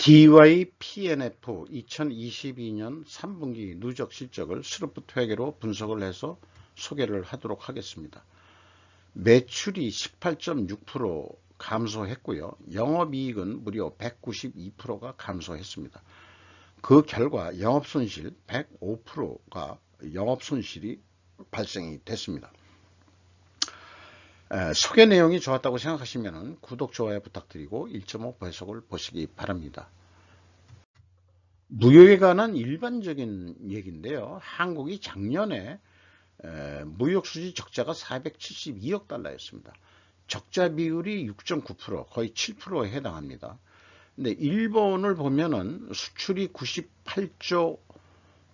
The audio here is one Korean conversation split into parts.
DYPNF 2022년 3분기 누적 실적을 스루프트 회계로 분석을 해서 소개를 하도록 하겠습니다. 매출이 18.6% 감소했고요. 영업이익은 무려 192%가 감소했습니다. 그 결과 영업손실 105%가 영업손실이 발생이 됐습니다. 소개 내용이 좋았다고 생각하시면 구독, 좋아요 부탁드리고 1.5 배속을 보시기 바랍니다. 무역에 관한 일반적인 얘기인데요. 한국이 작년에 무역수지 적자가 472억 달러였습니다. 적자 비율이 6.9%, 거의 7%에 해당합니다. 근데 일본을 보면은 수출이 98조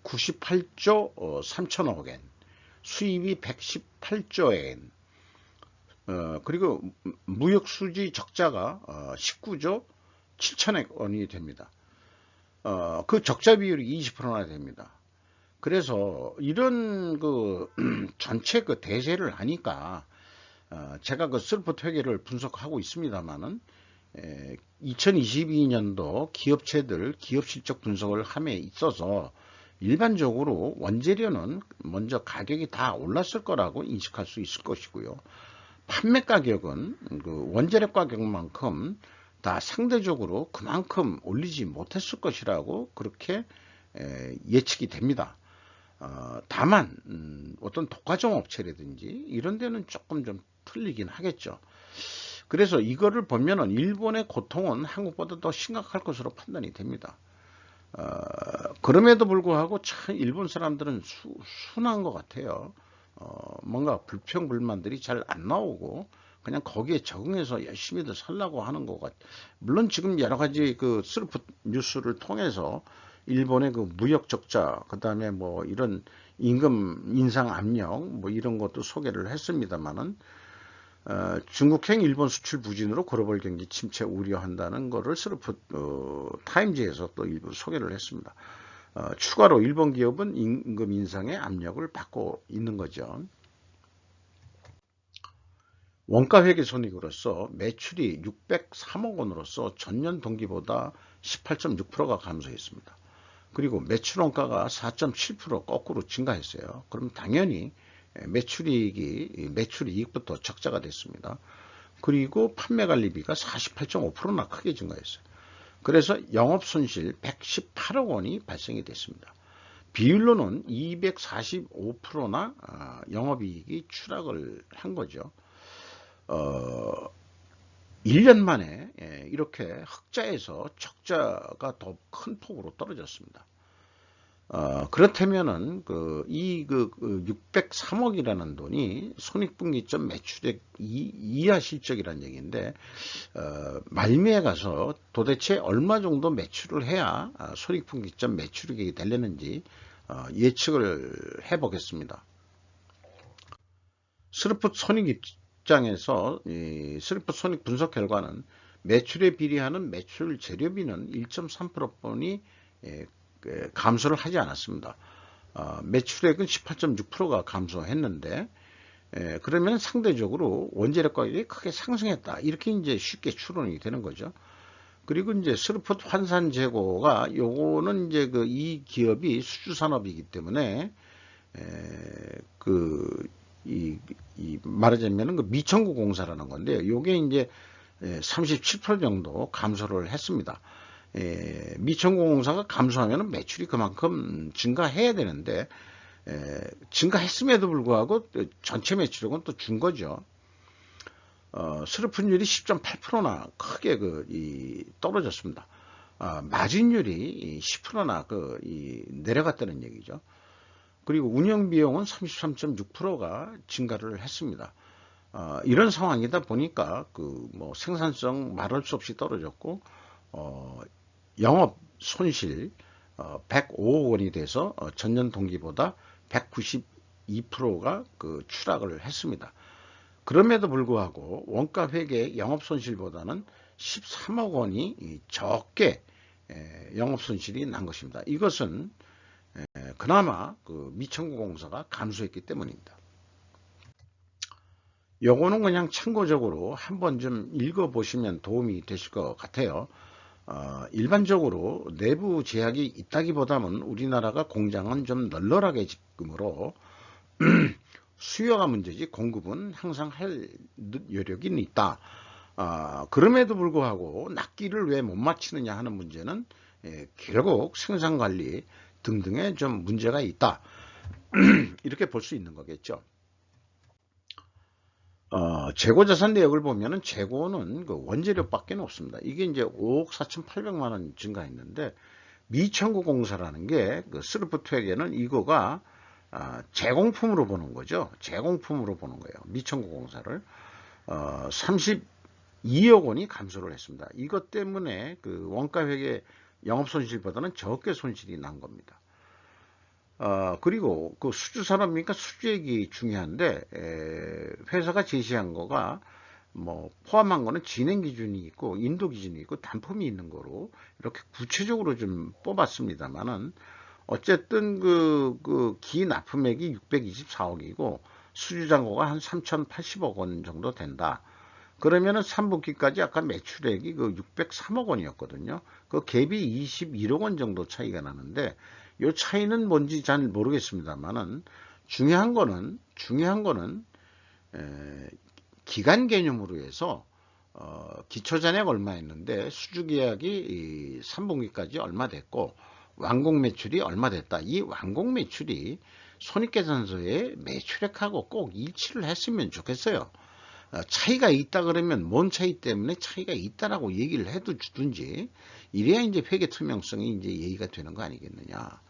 3천억 엔, 수입이 118조 엔, 그리고 무역수지 적자가 19조 7천억 원이 됩니다. 그 적자 비율이 20%나 됩니다. 그래서 이런 그 전체 그 대세를 하니까 제가 그 스루프트 회계를 분석하고 있습니다만은 2022년도 기업체들 기업 실적 분석을 함에 있어서 일반적으로 원재료는 먼저 가격이 다 올랐을 거라고 인식할 수 있을 것이고요. 판매 가격은 그 원재료 가격만큼 다 상대적으로 그만큼 올리지 못했을 것이라고 그렇게 예측이 됩니다. 다만 어떤 독과점 업체라든지 이런 데는 조금 좀 틀리긴 하겠죠. 그래서 이거를 보면은 일본의 고통은 한국보다 더 심각할 것으로 판단이 됩니다. 그럼에도 불구하고 참 일본 사람들은 순한 것 같아요. 뭔가 불평불만들이 잘 안 나오고 그냥 거기에 적응해서 열심히들 살라고 하는 것 같아요. 물론 지금 여러 가지 그 스루프 뉴스를 통해서 일본의 그 무역 적자, 그 다음에 뭐 이런 임금 인상 압력, 뭐 이런 것도 소개를 했습니다만은, 중국행 일본 수출 부진으로 글로벌 경기 침체 우려한다는 것을 스루프 타임즈에서 또 일부 소개를 했습니다. 추가로 일본 기업은 임금 인상의 압력을 받고 있는 거죠. 원가회계 손익으로서 매출이 603억 원으로서 전년 동기보다 18.6%가 감소했습니다. 그리고 매출 원가가 4.7% 거꾸로 증가했어요. 그럼 당연히 매출이익부터 적자가 됐습니다. 그리고 판매관리비가 48.5%나 크게 증가했어요. 그래서 영업손실 118억 원이 발생이 됐습니다. 비율로는 245%나 영업이익이 추락을 한 거죠. 1년 만에 이렇게 흑자에서 적자가 더 큰 폭으로 떨어졌습니다. 그렇다면은 그 603억이라는 돈이 손익분기점 매출액 이하 실적이라는 얘기인데, 말미에 가서 도대체 얼마 정도 매출을 해야 손익분기점 매출액이 되려는지 예측을 해보겠습니다. 스루프트 손익 입장에서 스루프트 손익 분석 결과는 매출에 비례하는 매출 재료비는 1.3%뿐이 감소를 하지 않았습니다. 매출액은 18.6%가 감소했는데, 그러면 상대적으로 원재료 가격이 크게 상승했다. 이렇게 이제 쉽게 추론이 되는 거죠. 그리고 이제 스루프트 환산 재고가 요거는 이제 그 이 기업이 수주 산업이기 때문에 말하자면은 그 미청구 공사라는 건데, 요게 이제 37% 정도 감소를 했습니다. 미청공사가 감소하면 매출이 그만큼 증가해야 되는데, 증가했음에도 불구하고 전체 매출액은 또 준 거죠. 스루프율이 10.8%나 크게 떨어졌습니다. 마진율이 10%나 내려갔다는 얘기죠. 그리고 운영비용은 33.6%가 증가를 했습니다. 이런 상황이다 보니까 뭐 생산성 말할 수 없이 떨어졌고, 영업 손실 105억 원이 돼서 전년 동기보다 192%가 추락을 했습니다. 그럼에도 불구하고 원가 회계 영업 손실보다는 13억 원이 적게 영업 손실이 난 것입니다. 이것은 그나마 미청구공사가 감소했기 때문입니다. 요거는 그냥 참고적으로 한번 좀 읽어보시면 도움이 되실 것 같아요. 일반적으로 내부 제약이 있다기보다는 우리나라가 공장은 좀 널널하게 지금으로 수요가 문제지 공급은 항상 할 여력이 있다. 그럼에도 불구하고 납기를 왜 못 맞추느냐 하는 문제는 결국 생산관리 등등에 좀 문제가 있다. 이렇게 볼 수 있는 거겠죠. 재고자산 내역을 보면은 재고는 그 원재료밖에 없습니다. 이게 이제 5억 4,800만 원 증가했는데 미청구 공사라는 게 그 스루프트에게는 이거가 제공품으로 보는 거죠. 제공품으로 보는 거예요. 미청구 공사를 32억 원이 감소를 했습니다. 이것 때문에 그 원가회계 영업손실보다는 적게 손실이 난 겁니다. 그리고 그 수주산업이니까 수주액이 중요한데 회사가 제시한 거가 뭐 포함한 거는 진행 기준이 있고 인도 기준이 있고 단품이 있는 거로 이렇게 구체적으로 좀 뽑았습니다만은 어쨌든 그 기납품액이 624억이고 수주잔고가 한 3,080억 원 정도 된다. 그러면은 3분기까지 아까 매출액이 그 603억 원이었거든요. 그 갭이 21억 원 정도 차이가 나는데 이 차이는 뭔지 잘 모르겠습니다만은 중요한 거는 기간 개념으로 해서 기초잔액 얼마였는데 수주계약이 3분기까지 얼마 됐고 완공 매출이 얼마 됐다. 이 완공 매출이 손익계산서에 매출액하고 꼭 일치를 했으면 좋겠어요. 차이가 있다 그러면 뭔 차이 때문에 차이가 있다라고 얘기를 해도 주든지 이래야 이제 회계 투명성이 이제 얘기가 되는 거 아니겠느냐.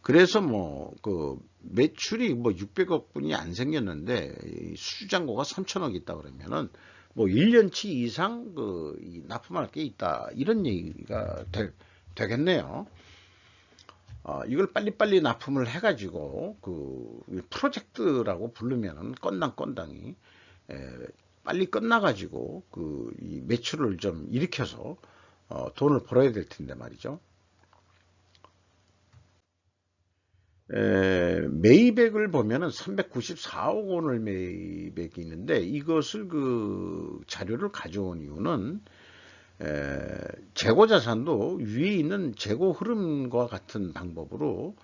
그래서 뭐 그 매출이 뭐 600억 분이 안 생겼는데 수주잔고가 3천억 있다 그러면은 뭐 1년치 이상 그 납품할 게 있다 이런 얘기가 되겠네요. 이걸 빨리빨리 납품을 해가지고 그 프로젝트라고 부르면은 건당이 빨리 끝나가지고 그 이 매출을 좀 일으켜서 돈을 벌어야 될 텐데 말이죠. 매입액을 보면은 394억 원을 매입액이 있는데 이것을 그 자료를 가져온 이유는 재고 자산도 위에 있는 재고 흐름과 같은 방법으로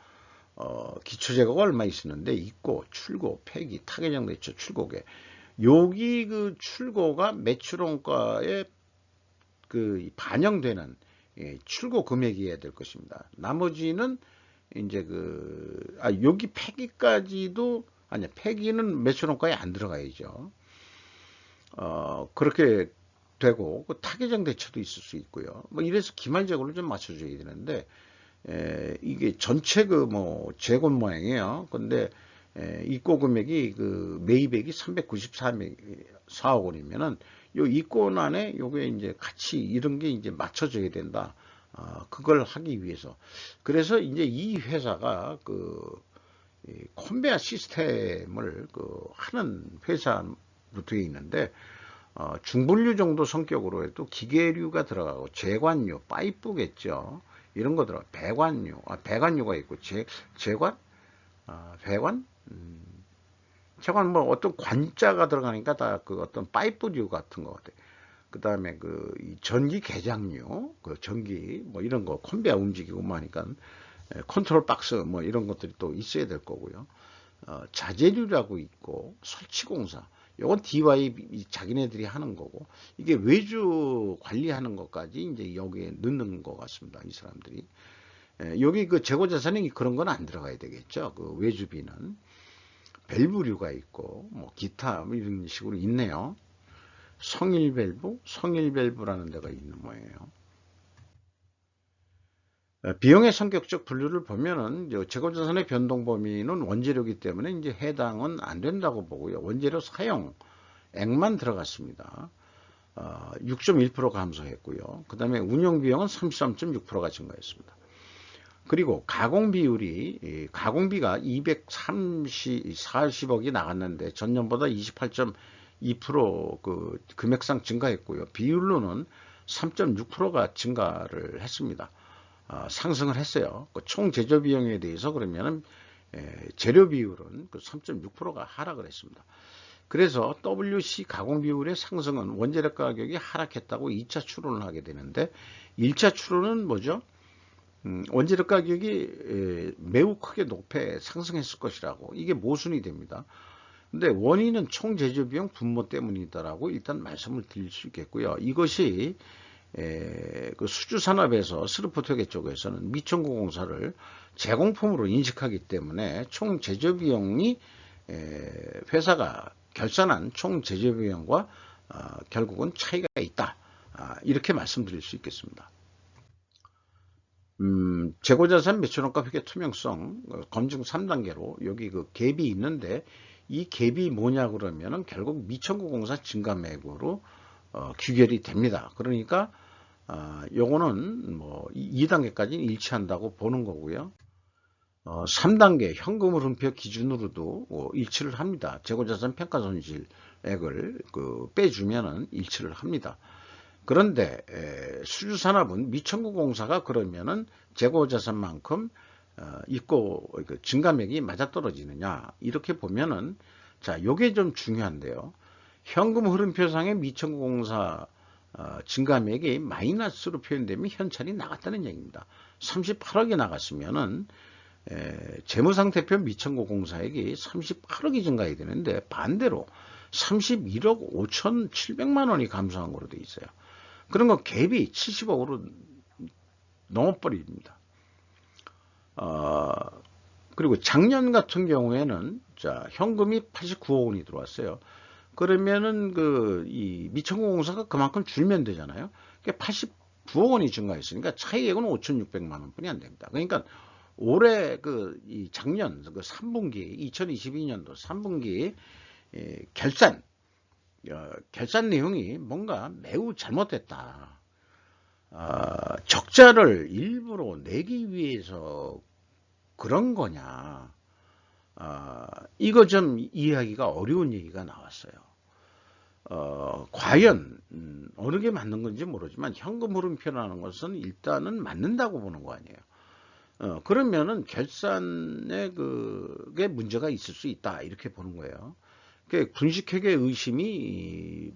기초 재고가 얼마 있었는데 있고 출고, 폐기, 타개정 매출, 출고계 여기 그 출고가 매출원가에 그 반영되는 출고 금액이어야 될 것입니다. 나머지는 이제 여기 폐기까지도 아니 폐기는 매출원가에 안 들어가야죠. 그렇게 되고 그 타개정 대처도 있을 수 있고요. 뭐 이래서 기말재고를 좀 맞춰줘야 되는데 이게 전체 그 뭐 재고 모양이에요. 근데 입고 금액이 그 매입액이 394억 원이면은 요 입고 안에 요게 이제 같이 이런 게 이제 맞춰져야 된다. 그걸 하기 위해서. 그래서 이제 이 회사가 컨베어 시스템을 하는 회사로 되어 있는데, 중분류 정도 성격으로 해도 기계류가 들어가고, 제관류, 파이프겠죠. 이런 거 들어가. 배관류, 배관류가 있고, 제관? 배관? 제관 뭐 어떤 관자가 들어가니까 다 그 어떤 파이프류 같은 거 같아. 그 다음에 이 전기 개장류, 전기 뭐 이런 거 컨베어 움직이고 뭐 하니까 컨트롤 박스 뭐 이런 것들이 또 있어야 될 거고요. 자재류라고 있고 설치공사. 요건 DY 자기네들이 하는 거고 이게 외주 관리하는 것까지 이제 여기에 넣는 것 같습니다. 이 사람들이. 여기 그 재고자산에 그런 건 안 들어가야 되겠죠. 그 외주비는. 밸브류가 있고 뭐 기타 뭐 이런 식으로 있네요. 성일밸브라는 데가 있는 모양이에요. 비용의 성격적 분류를 보면은 재고자산의 변동 범위는 원재료이기 때문에 이제 해당은 안 된다고 보고요. 원재료 사용액만 들어갔습니다. 6.1% 감소했고요. 그 다음에 운영비용은 33.6%가 증가했습니다. 그리고 가공비가 240억이 나갔는데 전년보다 28.2% 그 금액상 증가했고요. 비율로는 3.6%가 증가를 했습니다. 상승을 했어요. 총 제조 비용에 대해서 그러면은 재료 비율은 3.6%가 하락을 했습니다. 그래서 WC 가공 비율의 상승은 원재료 가격이 하락했다고 2차 추론을 하게 되는데 1차 추론은 뭐죠? 원재료 가격이 매우 크게 높게 상승했을 것이라고 이게 모순이 됩니다. 근데 원인은 총 제조비용 분모 때문이다라고 일단 말씀을 드릴 수 있겠고요. 이것이 그 수주산업에서 스루포터계 쪽에서는 미천구공사를 제공품으로 인식하기 때문에 총 제조비용이 회사가 결산한 총 제조비용과 결국은 차이가 있다. 이렇게 말씀드릴 수 있겠습니다. 재고자산 매출원가 회계 투명성 검증 3단계로 여기 그 갭이 있는데 이 갭이 뭐냐 그러면은 결국 미천구공사 증가매국으로 규결이 됩니다. 그러니까 요거는 뭐 2단계까지는 일치한다고 보는 거고요. 3단계 현금 흐름표 기준으로도 일치를 합니다. 재고자산 평가손실액을 빼주면은 일치를 합니다. 그런데 수주산업은 미천구공사가 그러면은 재고자산만큼 있고 증가맥이 맞아떨어지느냐 이렇게 보면은 자 요게 좀 중요한데요. 현금 흐름표상의 미천구공사 증가맥이 마이너스로 표현되면 현찰이 나갔다는 얘기입니다. 38억이 나갔으면은 재무상태표 미천구공사액이 38억이 증가해야 되는데 반대로 31억 5,700만 원이 감소한 거로 되어 있어요. 그런 거 갭이 70억으로 넘어버립니다. 그리고 작년 같은 경우에는 자 현금이 89억 원이 들어왔어요. 그러면은 이 미천구공사가 그만큼 줄면 되잖아요. 그러니까 89억 원이 증가했으니까 차이액은 5,600만 원뿐이 안 됩니다. 그러니까 올해 이 작년 3분기 2022년도 3분기 결산 내용이 뭔가 매우 잘못됐다. 적자를 일부러 내기 위해서 그런 거냐. 이거 좀 이해하기가 어려운 얘기가 나왔어요. 과연 어느 게 맞는 건지 모르지만 현금 흐름표라는 것은 일단은 맞는다고 보는 거 아니에요. 그러면은 결산에 그게 문제가 있을 수 있다 이렇게 보는 거예요. 분식회계 의구심이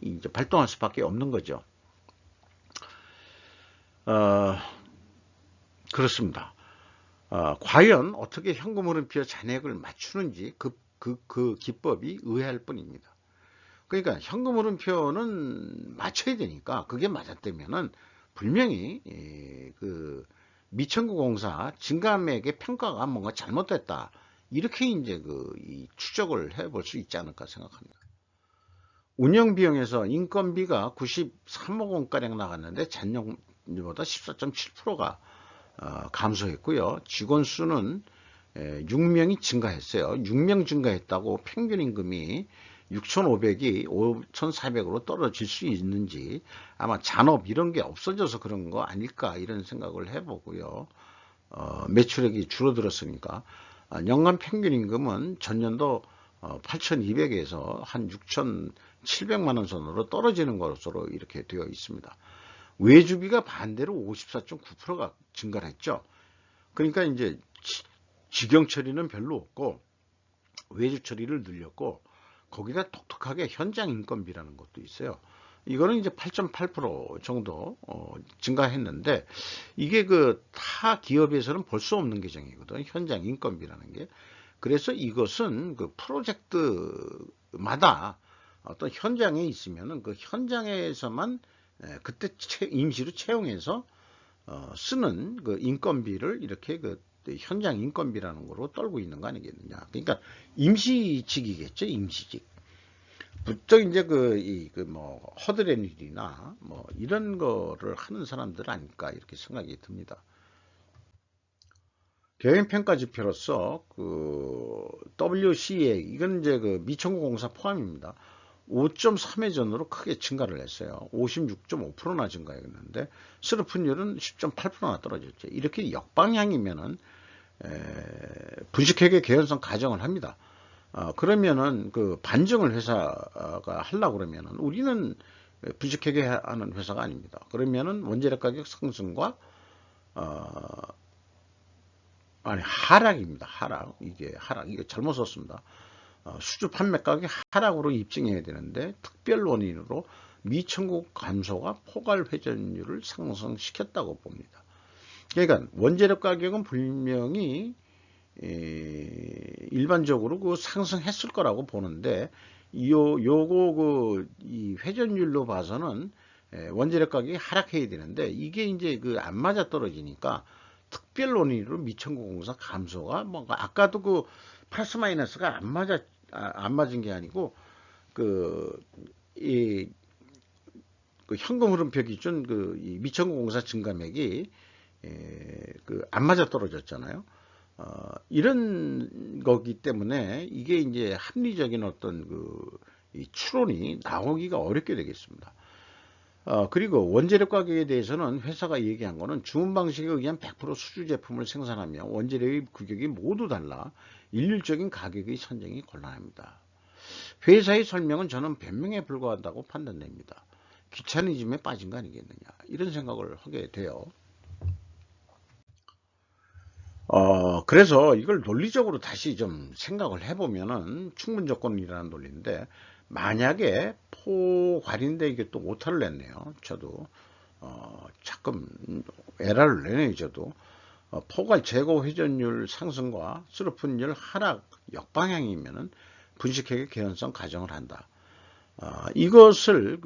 이제 발동할 수밖에 없는 거죠. 그렇습니다. 과연 어떻게 현금 흐름표 잔액을 맞추는지 그 기법이 의아할 뿐입니다. 그러니까 현금 흐름표는 맞춰야 되니까 그게 맞았다면은 분명히 미천구공사 증감액의 평가가 뭔가 잘못됐다. 이렇게 이제 이 추적을 해볼 수 있지 않을까 생각합니다. 운영비용에서 인건비가 93억 원가량 나갔는데 작년보다 14.7%가 감소했고요. 직원 수는 6명이 증가했어요. 6명 증가했다고 평균 임금이 6,500이 5,400으로 떨어질 수 있는지 아마 잔업 이런 게 없어져서 그런 거 아닐까 이런 생각을 해보고요. 매출액이 줄어들었으니까 연간 평균 임금은 전년도 8,200에서 한 6,700만 원 선으로 떨어지는 것으로 이렇게 되어 있습니다. 외주비가 반대로 54.9%가 증가를 했죠. 그러니까 이제 직영 처리는 별로 없고 외주 처리를 늘렸고 거기다 독특하게 현장 인건비라는 것도 있어요. 이거는 이제 8.8% 정도 증가했는데 이게 타 기업에서는 볼 수 없는 계정이거든. 현장 인건비라는 게. 그래서 이것은 프로젝트마다 어떤 현장에 있으면은 그 현장에서만 그때 임시로 채용해서 쓰는 인건비를 이렇게 현장 인건비라는 거로 떨고 있는 거 아니겠느냐. 그러니까 임시직이겠죠, 임시직. 부쩍 이제 허드렛 일이나 이런 거를 하는 사람들 아닐까 이렇게 생각이 듭니다. 경영평가지표로서 WCA 이건 이제 미천구공사 포함입니다. 5.3회전으로 크게 증가를 했어요. 56.5%나 증가했는데 스루픈율은 10.8%나 떨어졌죠. 이렇게 역방향이면은 분식회계 개연성 가정을 합니다. 그러면은 반증을 회사가 하려고 그러면은 우리는 분식회계 하는 회사가 아닙니다. 그러면은 원재료 가격 상승과 하락입니다. 하락. 이게 하락. 이거 잘못 썼습니다. 수주 판매 가격 하락으로 입증해야 되는데 특별 원인으로 미청구 감소가 포괄 회전율을 상승시켰다고 봅니다. 그러니까 원재료 가격은 분명히 일반적으로 그 상승했을 거라고 보는데 요거 이 회전율로 봐서는 원재료 가격이 하락해야 되는데 이게 이제 그 안 맞아 떨어지니까 특별 원인으로 미청구공사 감소가 뭔가 아까도 그 플러스 마이너스가 안 맞은 게 아니고 이 그 현금 흐름표 기준 이 미청구공사 증감액이 안 맞아 떨어졌잖아요. 이런 거기 때문에 이게 이제 합리적인 어떤 이 추론이 나오기가 어렵게 되겠습니다. 그리고 원재료 가격에 대해서는 회사가 얘기한 거는 주문 방식에 의한 100% 수주 제품을 생산하며 원재료의 규격이 모두 달라 일률적인 가격의 선정이 곤란합니다. 회사의 설명은 저는 변명에 불과하다고 판단됩니다. 귀차니즘에 빠진 거 아니겠느냐 이런 생각을 하게 돼요. 그래서 이걸 논리적으로 다시 좀 생각을 해보면은 충분 조건이라는 논리인데 만약에 포괄인데 이게 또 오타를 냈네요. 저도 자끔 에러를 내네요. 저도 포괄 재고 회전율 상승과 수로분율 하락 역방향이면은 분식회계 개연성 가정을 한다. 이것을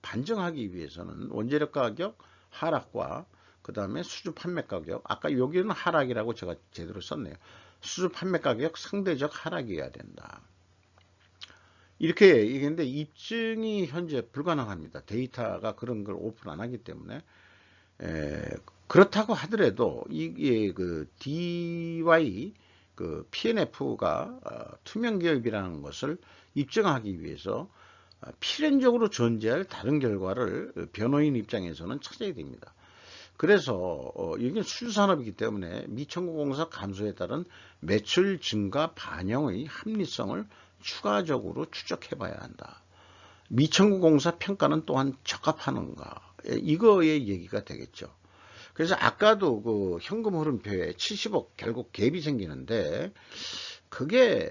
반증하기 위해서는 원재료 가격 하락과 그 다음에 수주 판매 가격, 아까 여기는 하락이라고 제가 제대로 썼네요. 수주 판매 가격 상대적 하락이어야 된다. 이렇게 얘기했는데 입증이 현재 불가능합니다. 데이터가 그런 걸 오픈 안 하기 때문에. 그렇다고 하더라도 이게 DY PNF가 투명 기업이라는 것을 입증하기 위해서 필연적으로 존재할 다른 결과를 변호인 입장에서는 찾아야 됩니다. 그래서 이게 수주산업이기 때문에 미청구공사 감소에 따른 매출 증가 반영의 합리성을 추가적으로 추적해 봐야 한다. 미청구공사 평가는 또한 적합하는가 이거의 얘기가 되겠죠. 그래서 아까도 그 현금 흐름표에 70억 결국 갭이 생기는데 그게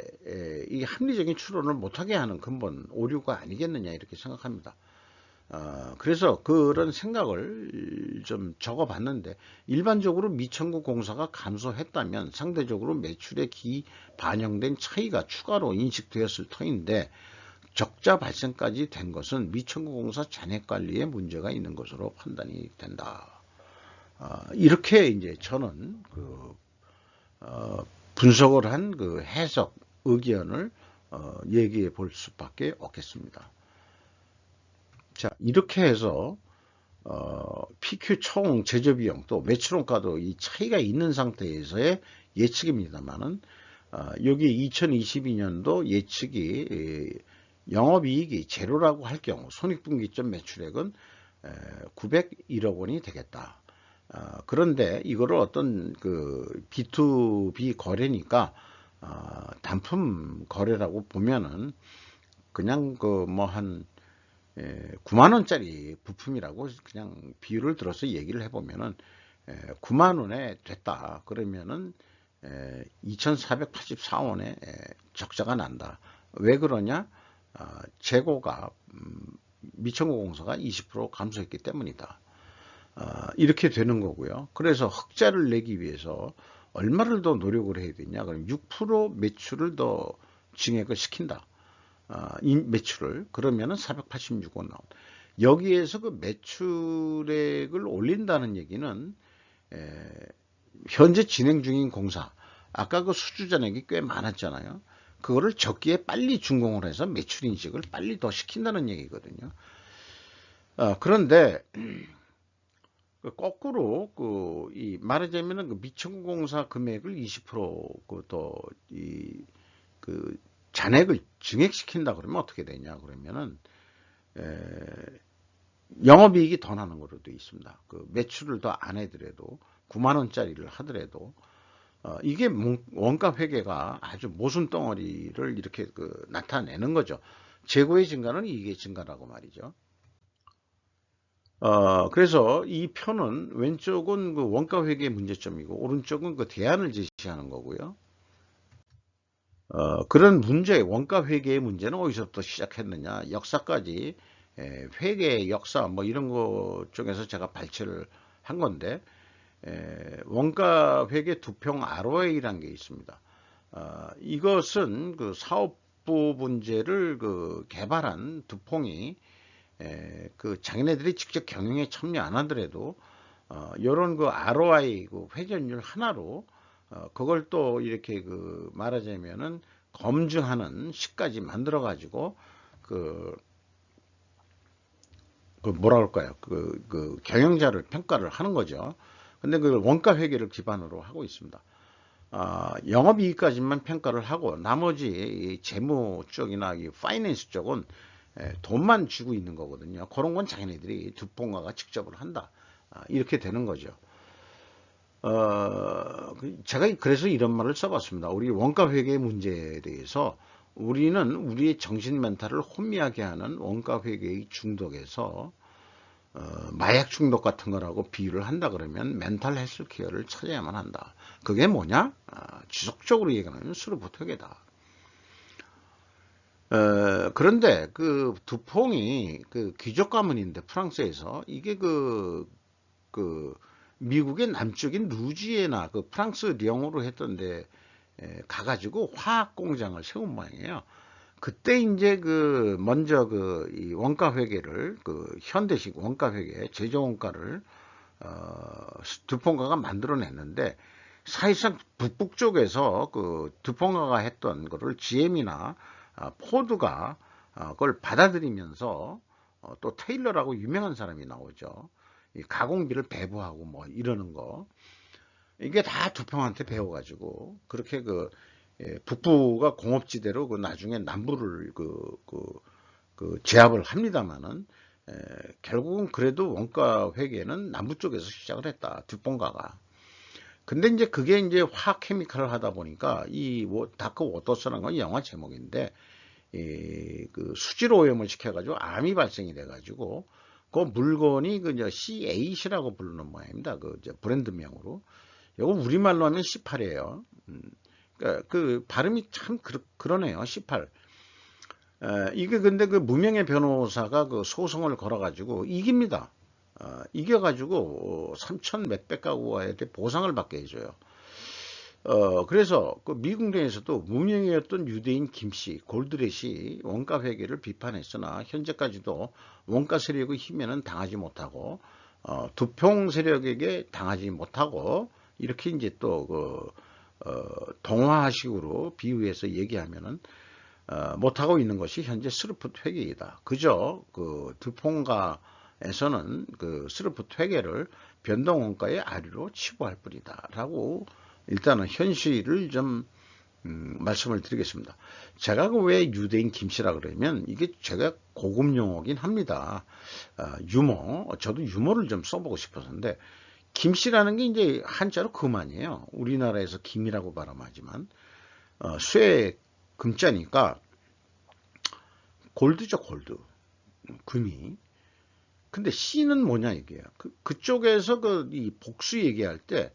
이 합리적인 추론을 못하게 하는 근본 오류가 아니겠느냐 이렇게 생각합니다. 그래서 그런 생각을 좀 적어봤는데 일반적으로 미청구 공사가 감소했다면 상대적으로 매출에 반영된 차이가 추가로 인식되었을 터인데 적자 발생까지 된 것은 미청구 공사 잔액관리에 문제가 있는 것으로 판단이 된다. 이렇게 이제 저는 분석을 한 해석 의견을 얘기해 볼 수밖에 없겠습니다. 자, 이렇게 해서 PQ 총 제조비용 또 매출원가도 이 차이가 있는 상태에서의 예측입니다만은 여기 2022년도 예측이 영업이익이 제로라고 할 경우 손익분기점 매출액은 901억 원이 되겠다. 그런데 이거를 어떤 B2B 거래니까 단품 거래라고 보면은 그냥 한 9만원짜리 부품이라고 그냥 비율을 들어서 얘기를 해보면은 9만원에 됐다. 그러면은 2484원에 적자가 난다. 왜 그러냐? 재고가 미청구공사가 20% 감소했기 때문이다. 이렇게 되는 거고요. 그래서 흑자를 내기 위해서 얼마를 더 노력을 해야 되냐? 그럼 6% 매출을 더 증액을 시킨다. 매출을 그러면은 486원 나온. 여기에서 그 매출액을 올린다는 얘기는 현재 진행 중인 공사 아까 그 수주 잔액이 꽤 많았잖아요. 그거를 적기에 빨리 준공을 해서 매출 인식을 빨리 더 시킨다는 얘기거든요. 그런데 거꾸로 이 말하자면은 미청구공사 금액을 20% 잔액을 증액시킨다 그러면 어떻게 되냐 그러면은 영업이익이 더 나는 거로 되어 있습니다. 매출을 더 안 해더라도 9만원짜리를 하더라도 이게 원가 회계가 아주 모순 덩어리를 이렇게 나타내는 거죠. 재고의 증가는 이익의 증가라고 말이죠. 그래서 이 표는 왼쪽은 원가 회계 문제점이고 오른쪽은 대안을 제시하는 거고요. 그런 문제, 원가 회계의 문제는 어디서부터 시작했느냐? 역사까지 회계 역사 뭐 이런 것 쪽에서 제가 발췌를 한 건데 원가 회계 두평 ROA라는 게 있습니다. 이것은 그 사업부 문제를 그 개발한 두평이 그 자기네들이 직접 경영에 참여 안 하더라도 요런 그 ROI 그 회전율 하나로 그걸 또 이렇게 그 말하자면은 검증하는 시까지 만들어 가지고 그, 그 뭐라 그럴까요? 그 경영자를 평가를 하는 거죠. 근데 그 원가 회계를 기반으로 하고 있습니다. 영업이익까지만 평가를 하고 나머지 이 재무 쪽이나 이 파이낸스 쪽은 돈만 주고 있는 거거든요. 그런 건 자기네들이 두폰가가 직접을 한다. 이렇게 되는 거죠. 제가 그래서 이런 말을 써봤습니다. 우리 원가 회계 문제에 대해서 우리는 우리의 정신 멘탈을 혼미하게 하는 원가 회계의 중독에서 마약 중독 같은 거라고 비유를 한다 그러면 멘탈 헬스 케어를 찾아야만 한다. 그게 뭐냐? 지속적으로 얘기하는 수르부터계다. 그런데 그 두퐁이 그 귀족 가문인데 프랑스에서 이게 그 미국의 남쪽인 루지애나 그 프랑스 령으로 했던데 가가지고 화학 공장을 세운 모양이에요. 그때 이제 그 먼저 그 이 원가 회계를 그 현대식 원가 회계 제조 원가를 두폰가가 만들어냈는데 사실상 북북 쪽에서 그 두폰가가 했던 거를 GM이나 포드가 그걸 받아들이면서 또 테일러라고 유명한 사람이 나오죠. 이 가공비를 배부하고 뭐 이러는 거 이게 다 두평한테 배워가지고 그렇게 그 북부가 공업지대로 그 나중에 남부를 그 제압을 합니다만은 결국은 그래도 원가 회계는 남부 쪽에서 시작을 했다. 두폰가가. 근데 이제 그게 이제 화학 케미칼을 하다 보니까 이 다크 워터스라는 건 영화 제목인데 그 수질 오염을 시켜가지고 암이 발생이 돼가지고 그 물건이 그 이제 C8이라고 부르는 모양입니다. 그 이제 브랜드명으로. 이거 우리말로 하면 C8이에요. 그러니까 그 발음이 참 그러네요. C8. 이게 근데 그 무명의 변호사가 그 소송을 걸어가지고 이깁니다. 이겨가지고 3천 몇백 가구한테 보상을 받게 해줘요. 그래서 그 미국 내에서도 무명이었던 유대인 김씨, 골드렛이 원가 회계를 비판했으나 현재까지도 원가 세력의 힘에는 당하지 못하고 두평 세력에게 당하지 못하고 이렇게 이제 또 동화식으로 비유해서 얘기하면은 못하고 있는 것이 현재 스루풋 회계이다. 그저 그 두폰가에서는 그 스루풋 회계를 변동원가의 아류로 치부할 뿐이다라고 일단은 현실을 좀 말씀을 드리겠습니다. 제가 왜 유대인 김씨라 그러면 이게 제가 고급 용어긴 합니다. 유머, 저도 유머를 좀 써보고 싶어서인데 김씨라는 게 이제 한자로 금아니에요. 우리나라에서 김이라고 발음하지만 쇠 금자니까 골드죠, 골드. 금이. 근데 씨는 뭐냐 이게요. 그쪽에서 이 복수 얘기할 때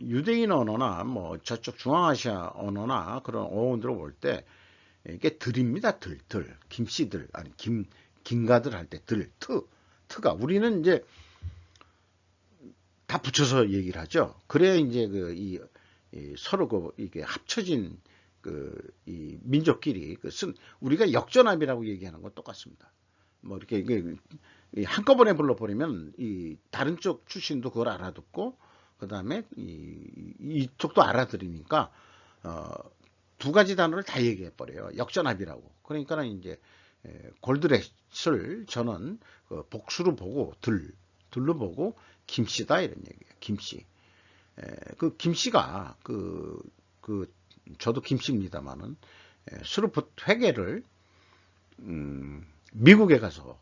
유대인 언어나 뭐 저쪽 중앙아시아 언어나 그런 어원들을 볼 때 이게 들입니다. 들. 김씨들 아니 김가들 할 때 트가 우리는 이제 다 붙여서 얘기를 하죠. 그래야 이제 서로 이게 합쳐진 이 민족끼리 우리가 역전압이라고 얘기하는 건 똑같습니다. 뭐 이렇게 한꺼번에 불러버리면 이 다른 쪽 출신도 그걸 알아듣고 그 다음에 이쪽도 알아들으니까 두 가지 단어를 다 얘기해 버려요. 역전압이라고. 그러니까는 이제 골드렛을 저는 복수로 보고 들로 보고 김씨다 이런 얘기예요. 김씨. 그 김씨가 저도 김씨입니다만은 스루풋 회계를 미국에 가서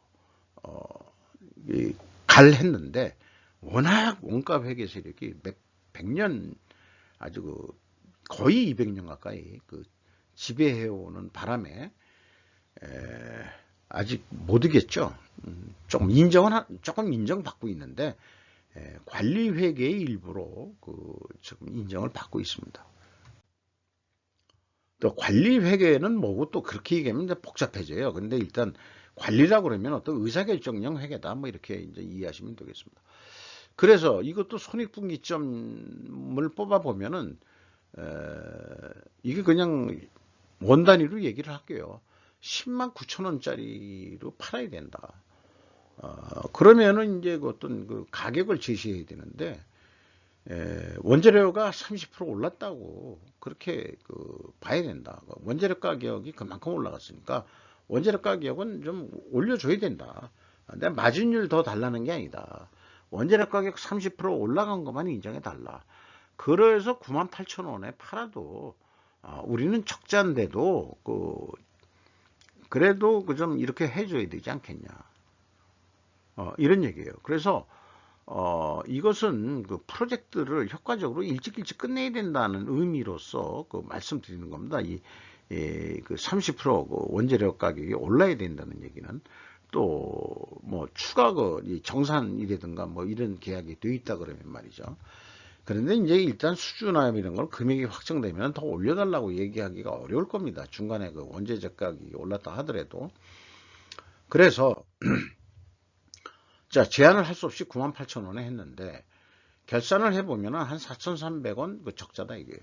갈했는데 워낙 원가 회계 세력이 백년 아주 거의 200년 가까이 지배해오는 바람에 아직 못 이겼죠. 조금 인정받고 있는데 관리 회계의 일부로 지금 인정을 받고 있습니다. 또 관리회계는 뭐고 또 그렇게 얘기하면 이제 복잡해져요. 근데 일단 관리라고 그러면 어떤 의사결정형 회계다. 뭐 이렇게 이제 이해하시면 되겠습니다. 그래서 이것도 손익분기점을 뽑아보면은, 에, 이게 그냥 원 단위로 얘기를 할게요. 10만 9천 원짜리로 팔아야 된다. 그러면은 이제 어떤 그 가격을 제시해야 되는데, 원재료가 30% 올랐다고 그렇게 그 봐야 된다. 원재료 가격이 그만큼 올라갔으니까 원재료 가격은 좀 올려줘야 된다. 근데 마진율 더 달라는 게 아니다. 원재료 가격 30% 올라간 것만 인정해 달라. 그래서 98,000원에 팔아도 우리는 적자인데도 그래도 그 좀 이렇게 해줘야 되지 않겠냐. 이런 얘기예요. 그래서 이것은 그 프로젝트를 효과적으로 일찍 끝내야 된다는 의미로서 그 말씀드리는 겁니다. 그 30%그 원재료 가격이 올라야 된다는 얘기는 또 뭐 추가 이 정산이라든가 뭐 이런 계약이 돼 있다 그러면 말이죠. 그런데 이제 일단 수주나 이런 걸 금액이 확정되면 더 올려달라고 얘기하기가 어려울 겁니다. 중간에 그 원재료 가격이 올랐다 하더라도. 그래서 자, 제한을 할 수 없이 98,000원에 했는데 결산을 해보면 한 4,300원 그 적자다 이거예요.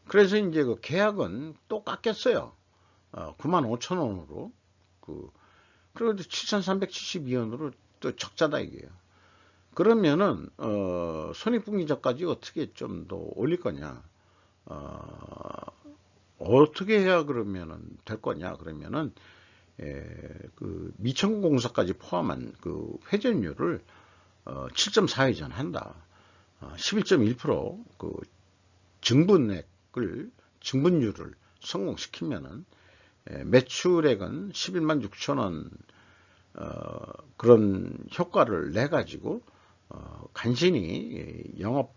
그래서 이제 그 계약은 또 깎였어요. 95,000원으로 그리고 7,372원으로 또 적자다 이거예요. 그러면은 손익분기점까지 어떻게 좀 더 올릴 거냐? 어떻게 해야 그러면은 될 거냐? 그러면은 그 미천공사까지 포함한 그 회전율을 7.4회전 한다. 11.1%그 증분율을 성공시키면은 매출액은 11만 6천 원 그런 효과를 내 가지고 간신히 영업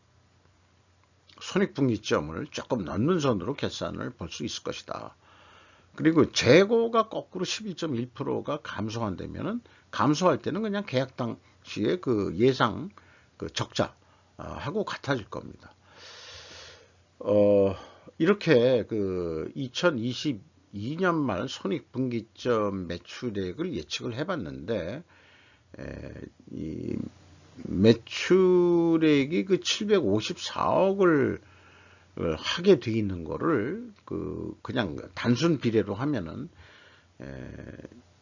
손익분기점을 조금 넘는 선으로 결산을 볼 수 있을 것이다. 그리고 재고가 거꾸로 11.1%가 감소한다면은 감소할 때는 그냥 계약 당시에 그 예상 그 적자하고 같아질 겁니다. 이렇게 그 2022년 말 손익분기점 매출액을 예측을 해봤는데 이 매출액이 그 754억을 하게 돼 있는 거를 그냥 단순 비례로 하면은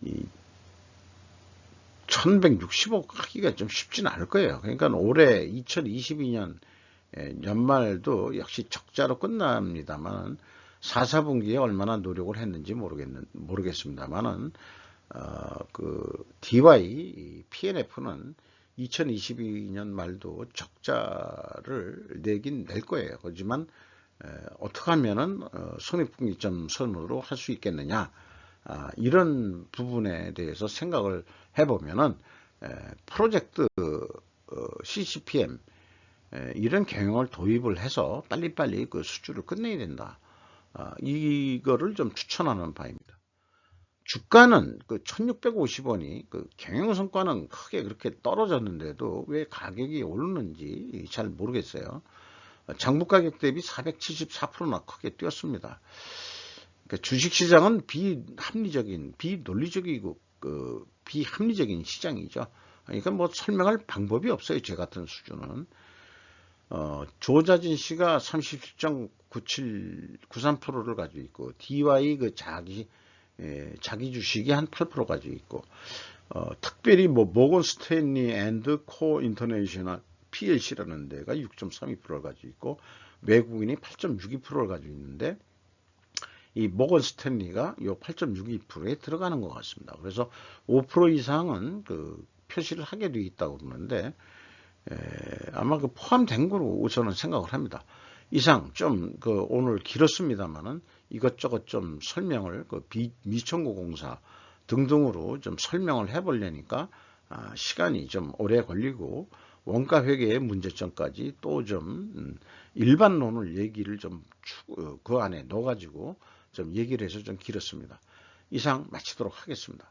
이 1160억 하기가 좀 쉽지는 않을 거예요. 그러니까 올해 2022년 연말도 역시 적자로 끝납니다만 4, 4분기에 얼마나 노력을 했는지 모르겠습니다만은 그 DY PNF는 2022년 말도 적자를 내긴 낼 거예요. 하지만 어떻게 하면은 손익분기점 선으로 할 수 있겠느냐, 이런 부분에 대해서 생각을 해보면은 프로젝트 CCPM 이런 경영을 도입을 해서 빨리빨리 그 수주를 끝내야 된다. 이거를 좀 추천하는 바입니다. 주가는 그 1650원이 그 경영성과는 크게 그렇게 떨어졌는데도 왜 가격이 오르는지 잘 모르겠어요. 장부 가격 대비 474%나 크게 뛰었습니다. 그러니까 주식시장은 비합리적인, 비논리적이고 비합리적인 시장이죠. 그러니까 뭐 설명할 방법이 없어요. 제 같은 수준은. 조자진 씨가 37.93%를 가지고 있고, DY 그 자기 주식이 한 8% 가지고 있고, 특별히 뭐 모건 스탠리 앤드 코 인터내셔널 PLC라는 데가 6.32%를 가지고 있고, 외국인이 8.62%를 가지고 있는데, 이 모건 스탠리가 요 8.62%에 들어가는 것 같습니다. 그래서 5% 이상은 그 표시를 하게 되어 있다고 그러는데, 아마 그 포함된 거로 저는 생각을 합니다. 이상 좀 그 오늘 길었습니다만은 이것저것 좀 설명을 그 미천고 공사 등등으로 좀 설명을 해보려니까 시간이 좀 오래 걸리고 원가 회계의 문제점까지 또 좀 일반론을 얘기를 좀 그 안에 넣어가지고 좀 얘기를 해서 좀 길었습니다. 이상 마치도록 하겠습니다.